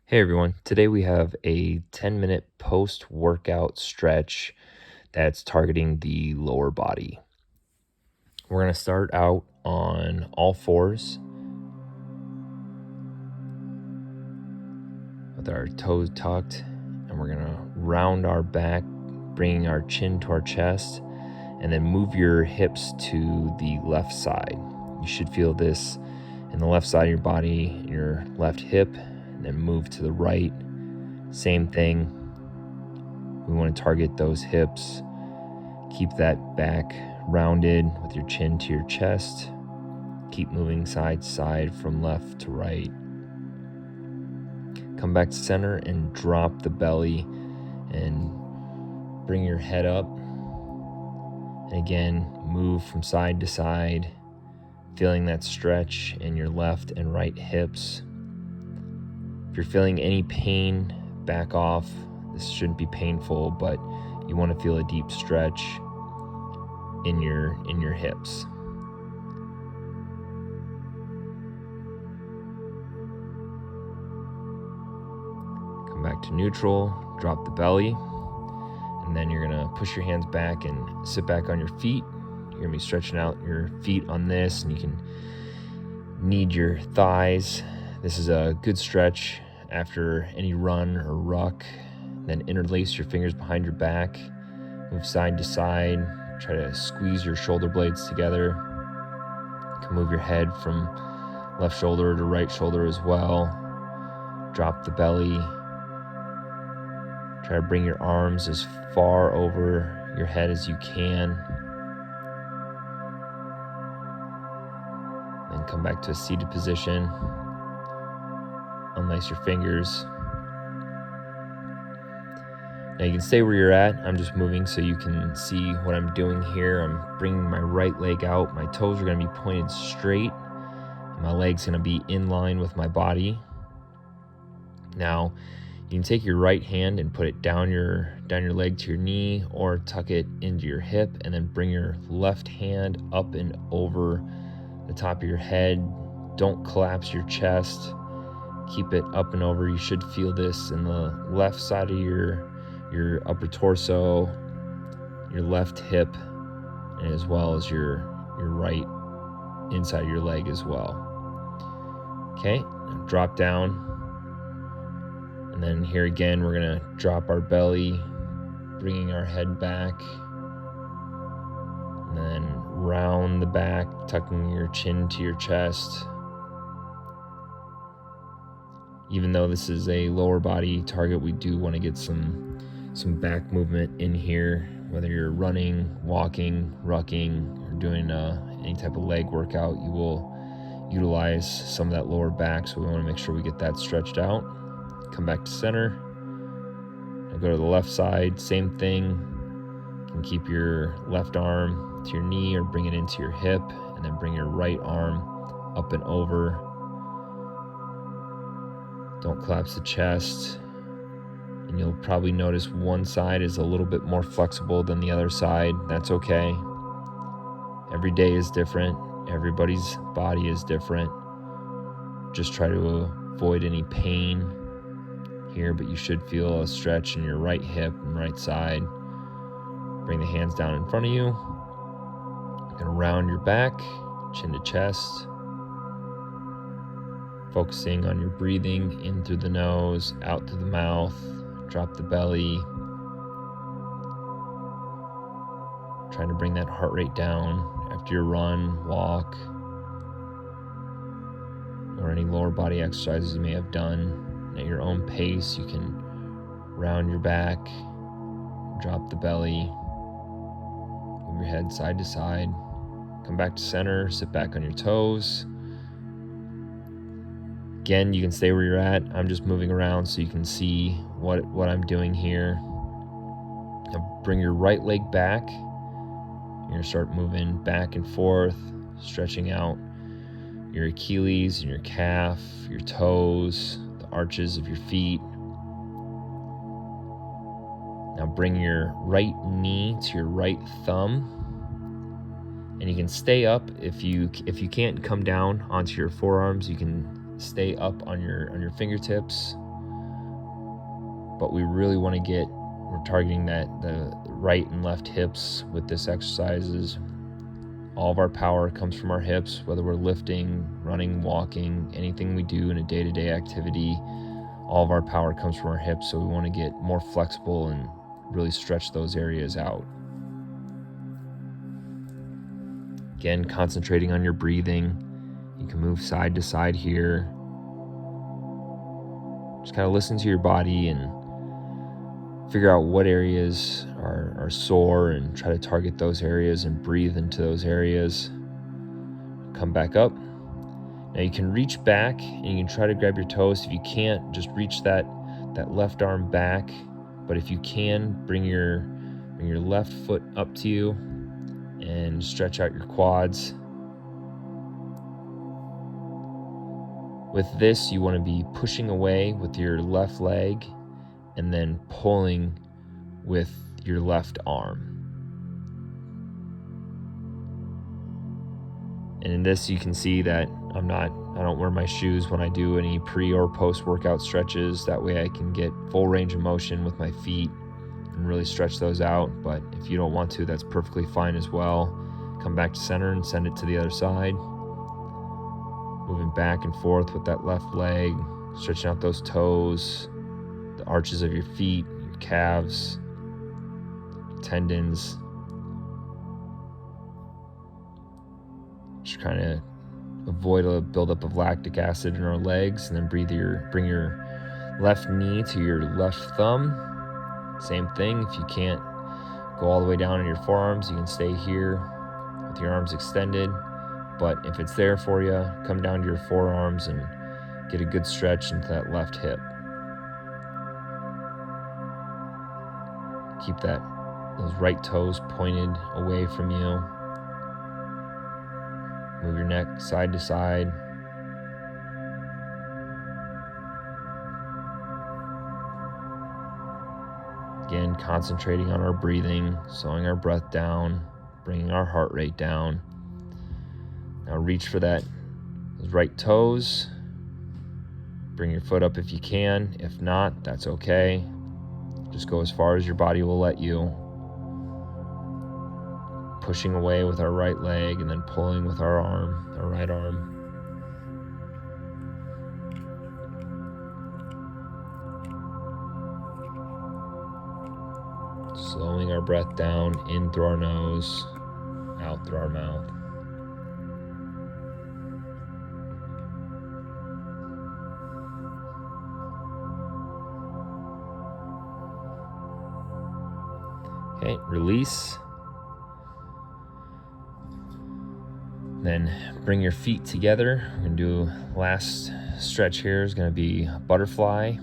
Hey everyone, today we have a 10-minute post-workout stretch that's targeting the lower body. We're going to start out on all fours with our toes tucked, and we're going to round our back, bringing our chin to our chest, and then move your hips to the left side. You should feel this in the left side of your body, your left hip, and then move to the right. Same thing. We want to target those hips. Keep that back rounded with your chin to your chest. Keep moving side to side from left to right. Come back to center and drop the belly and bring your head up. And again, move from side to side, feeling that stretch in your left and right hips. If you're feeling any pain, back off. This shouldn't be painful, but you want to feel a deep stretch in your hips. Come back to neutral, drop the belly, and then you're gonna push your hands back and sit back on your feet. You're gonna be stretching out your feet on this, and you can knead your thighs. This is a good stretch after any run or ruck. Then interlace your fingers behind your back, move side to side, try to squeeze your shoulder blades together. You can move your head from left shoulder to right shoulder as well. Drop the belly. Try to bring your arms as far over your head as you can. Then come back to a seated position. Unlace your fingers. Now you can stay where you're at. I'm just moving so you can see what I'm doing here. I'm bringing my right leg out. My toes are going to be pointed straight. And my leg's going to be in line with my body. Now, you can take your right hand and put it down your leg to your knee, or tuck it into your hip, and then bring your left hand up and over the top of your head. Don't collapse your chest. Keep it up and over. You should feel this in the left side of your upper torso, your left hip, and as well as your right inside of your leg as well. Okay, drop down. And then here again, we're gonna drop our belly, bringing our head back. And then round the back, tucking your chin to your chest. Even though this is a lower body target, we do want to get some back movement in here. Whether you're running, walking, rucking, or doing any type of leg workout, you will utilize some of that lower back. So we want to make sure we get that stretched out. Come back to center. Now go to the left side, same thing. You can keep your left arm to your knee or bring it into your hip, and then bring your right arm up and over. Don't collapse the chest. And you'll probably notice one side is a little bit more flexible than the other side. That's okay. Every day is different. Everybody's body is different. Just try to avoid any pain here, but you should feel a stretch in your right hip and right side. Bring the hands down in front of you. You're gonna round your back, chin to chest. Focusing on your breathing in through the nose, out through the mouth. Drop the belly. Trying to bring that heart rate down after your run, walk, or any lower body exercises you may have done. At your own pace, you can round your back, drop the belly, move your head side to side, come back to center, sit back on your toes. Again, you can stay where you're at. I'm just moving around so you can see what I'm doing here. Now bring your right leg back. You're gonna start moving back and forth, stretching out your Achilles and your calf, your toes, the arches of your feet. Now bring your right knee to your right thumb. And you can stay up. If you can't come down onto your forearms, you can stay up on your fingertips. but we really want to we're targeting the right and left hips with this exercises. All of our power comes from our hips, whether we're lifting, running, walking, anything we do in a day-to-day activity, all of our power comes from our hips, so we want to get more flexible and really stretch those areas out. Again, concentrating on your breathing. You can move side to side here. Just kind of listen to your body and figure out what areas are sore and try to target those areas and breathe into those areas. Come back up. Now you can reach back and you can try to grab your toes. If you can't, just reach that left arm back. But if you can, bring your left foot up to you and stretch out your quads. With this, you want to be pushing away with your left leg and then pulling with your left arm. And in this, you can see that I don't wear my shoes when I do any pre or post workout stretches. That way I can get full range of motion with my feet and really stretch those out. But if you don't want to, that's perfectly fine as well. Come back to center and send it to the other side. Moving back and forth with that left leg, stretching out those toes, the arches of your feet, your calves, tendons. Just kind of avoid a buildup of lactic acid in our legs, and then bring your left knee to your left thumb. Same thing. If you can't go all the way down in your forearms, you can stay here with your arms extended. But if it's there for you, come down to your forearms and get a good stretch into that left hip. Keep those right toes pointed away from you. Move your neck side to side. Again, concentrating on our breathing, slowing our breath down, bringing our heart rate down. Now reach for those right toes. Bring your foot up if you can. If not, that's okay. Just go as far as your body will let you. Pushing away with our right leg and then pulling with our right arm. Slowing our breath down in through our nose, out through our mouth. Okay, release. Then bring your feet together. We're gonna do last stretch here is gonna be a butterfly.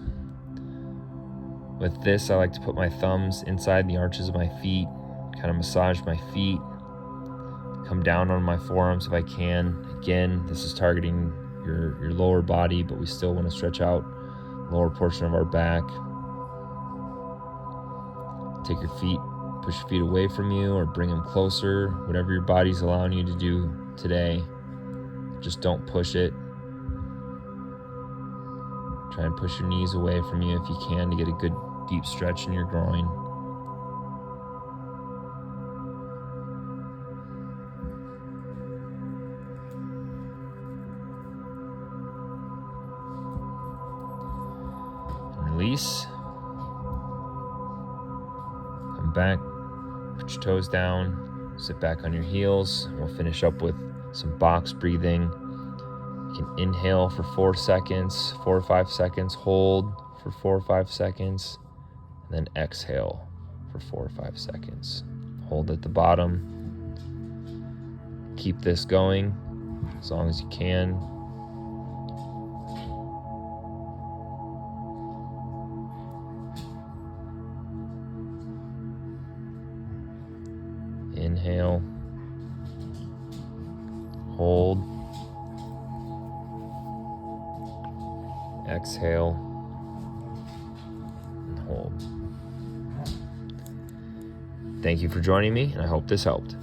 With this, I like to put my thumbs inside the arches of my feet, kind of massage my feet, come down on my forearms if I can. Again, this is targeting your lower body, but we still want to stretch out the lower portion of our back. Take your feet, push your feet away from you or bring them closer, whatever your body's allowing you to do today. Just don't push it. Try and push your knees away from you if you can to get a good deep stretch in your groin. Release. Come back, put your toes down, sit back on your heels. We'll finish up with some box breathing. You can inhale for 4 seconds, 4 or 5 seconds, hold for 4 or 5 seconds, and then exhale for 4 or 5 seconds. Hold at the bottom. Keep this going as long as you can. Inhale, hold, exhale, and hold. Thank you for joining me, and I hope this helped.